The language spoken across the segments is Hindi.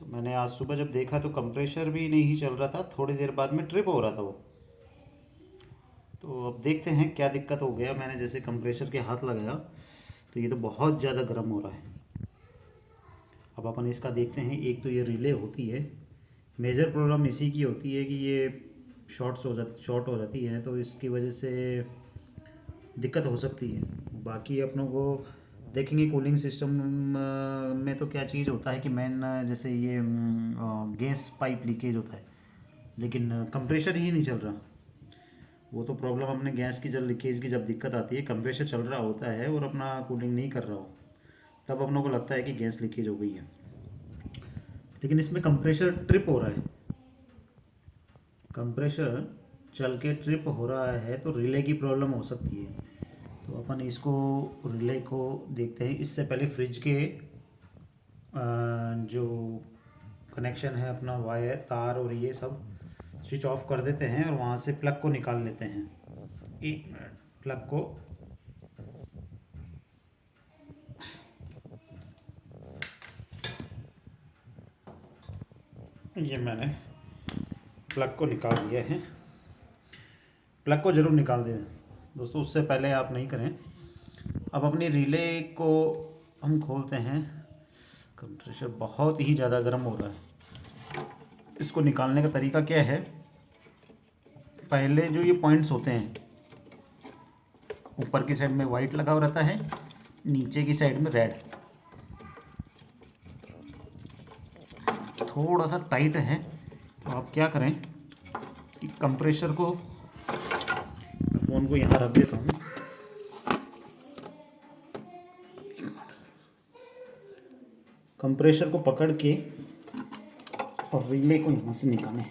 तो मैंने आज सुबह जब देखा तो कंप्रेशर भी नहीं चल रहा था, थोड़ी देर बाद में ट्रिप हो रहा था वो। तो अब देखते हैं क्या दिक्कत हो गया। मैंने जैसे कंप्रेशर के हाथ लगाया तो ये तो बहुत ज़्यादा गर्म हो रहा है। अब अपन इसका देखते हैं। एक तो ये रिले होती है, मेजर प्रॉब्लम इसी की होती है कि ये शॉर्ट हो जाती है, तो इसकी वजह से दिक्कत हो सकती है। बाकी अपनों को देखेंगे कूलिंग सिस्टम में तो क्या चीज़ होता है कि मेन जैसे ये गैस पाइप लीकेज होता है, लेकिन कंप्रेशर ही नहीं चल रहा। वो तो प्रॉब्लम अपने गैस की जब लीकेज की जब दिक्कत आती है, कंप्रेशर चल रहा होता है और अपना कूलिंग नहीं कर रहा हो, तब अपनों को लगता है कि गैस लीकेज हो गई है। लेकिन इसमें कंप्रेशर ट्रिप हो रहा है, कंप्रेशर चल के ट्रिप हो रहा है, तो रिले की प्रॉब्लम हो सकती है। तो अपन इसको रिले को देखते हैं। इससे पहले फ्रिज के जो कनेक्शन है अपना वायर तार और ये सब स्विच ऑफ कर देते हैं और वहाँ से प्लग को निकाल लेते हैं। एक मिनट, प्लग को ये मैंने प्लग को निकाल दिया है। प्लग को ज़रूर निकाल दें दोस्तों, उससे पहले आप नहीं करें। अब अपनी रिले को हम खोलते हैं। कंप्रेशर बहुत ही ज़्यादा गर्म हो रहा है। इसको निकालने का तरीका क्या है, पहले जो ये पॉइंट्स होते हैं, ऊपर की साइड में वाइट लगा हुआ रहता है, नीचे की साइड में रेड, थोड़ा सा टाइट है। तो आप क्या करें कि कंप्रेशर को, फ़ोन को यहाँ रख देता हूँ, कंप्रेशर को पकड़ के और रिले को यहाँ से निकालें।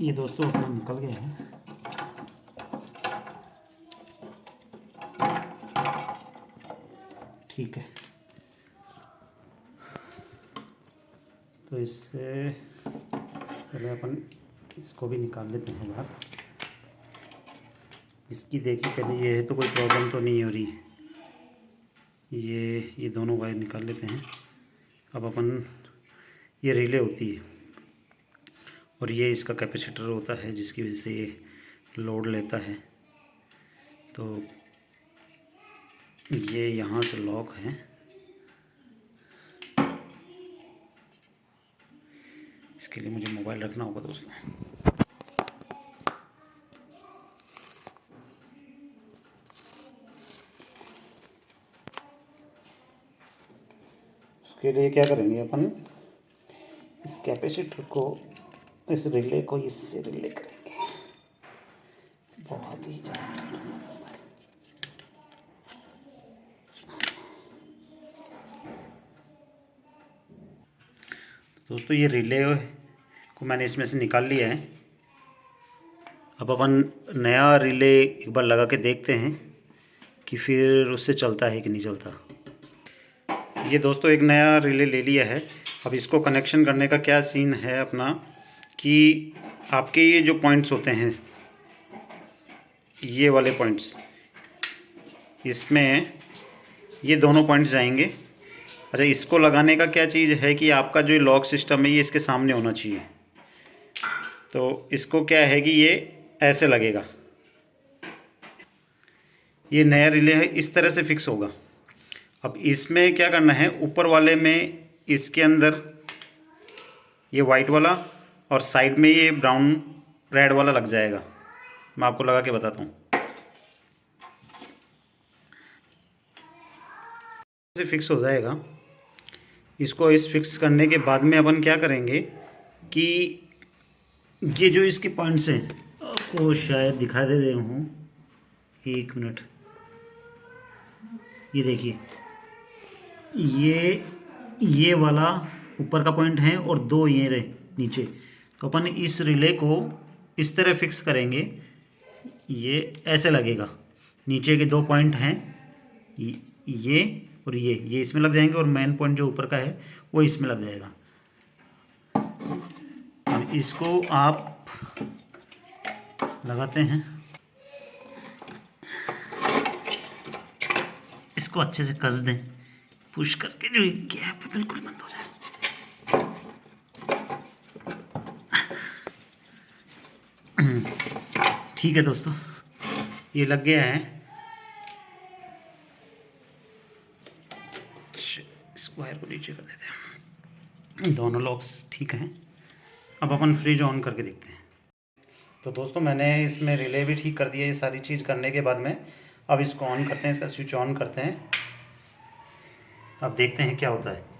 ये दोस्तों अपना निकल गया है। ठीक है, तो इससे पहले अपन इसको भी निकाल लेते हैं बाहर। इसकी देखिए पहले, ये है तो कोई प्रॉब्लम तो नहीं हो रही है। ये दोनों वायर निकाल लेते हैं। अब अपन, ये रिले होती है और ये इसका कैपेसिटर होता है जिसकी वजह से ये लोड लेता है। तो ये यहाँ से लॉक है, इसके लिए मुझे मोबाइल रखना होगा दोस्तों। उसके लिए क्या करेंगे अपन, इस कैपेसिटर को, इस रिले को इससे रिले करेंगे। बहुत ही दोस्तों, ये रिले को मैंने इसमें से निकाल लिया है। अब अपन नया रिले एक बार लगा के देखते हैं कि फिर उससे चलता है कि नहीं चलता। ये दोस्तों एक नया रिले ले लिया है। अब इसको कनेक्शन करने का क्या सीन है अपना, कि आपके ये जो पॉइंट्स होते हैं, ये वाले पॉइंट्स, इसमें ये दोनों पॉइंट्स जाएंगे। अच्छा, इसको लगाने का क्या चीज़ है कि आपका जो लॉक सिस्टम है ये इसके सामने होना चाहिए। तो इसको क्या है कि ये ऐसे लगेगा। ये नया रिले है, इस तरह से फिक्स होगा। अब इसमें क्या करना है, ऊपर वाले में इसके अंदर ये वाइट वाला और साइड में ये ब्राउन रेड वाला लग जाएगा। मैं आपको लगा के बताता हूँ। से फिक्स हो जाएगा। इसको इस फिक्स करने के बाद में अपन क्या करेंगे कि ये जो इसके पॉइंट्स हैं, आपको शायद दिखा दे रहे हूँ, एक मिनट, ये देखिए, ये वाला ऊपर का पॉइंट है और दो ये रहे नीचे। तो अपन इस रिले को इस तरह फिक्स करेंगे, ये ऐसे लगेगा। नीचे के दो पॉइंट हैं ये और ये इसमें लग जाएंगे और मेन पॉइंट जो ऊपर का है वो इसमें लग जाएगा। अब इसको आप लगाते हैं, इसको अच्छे से कस दें, पुश करके जो गैप बिल्कुल बंद हो जाए। ठीक है दोस्तों, ये लग गया है। इस वायर को नीचे कर देते हैं। दोनों लॉक्स ठीक हैं। अब अपन फ्रिज ऑन करके देखते हैं। तो दोस्तों मैंने इसमें रिले भी ठीक कर दिया। ये सारी चीज़ करने के बाद में अब इसको ऑन करते हैं, इसका स्विच ऑन करते हैं। अब देखते हैं क्या होता है।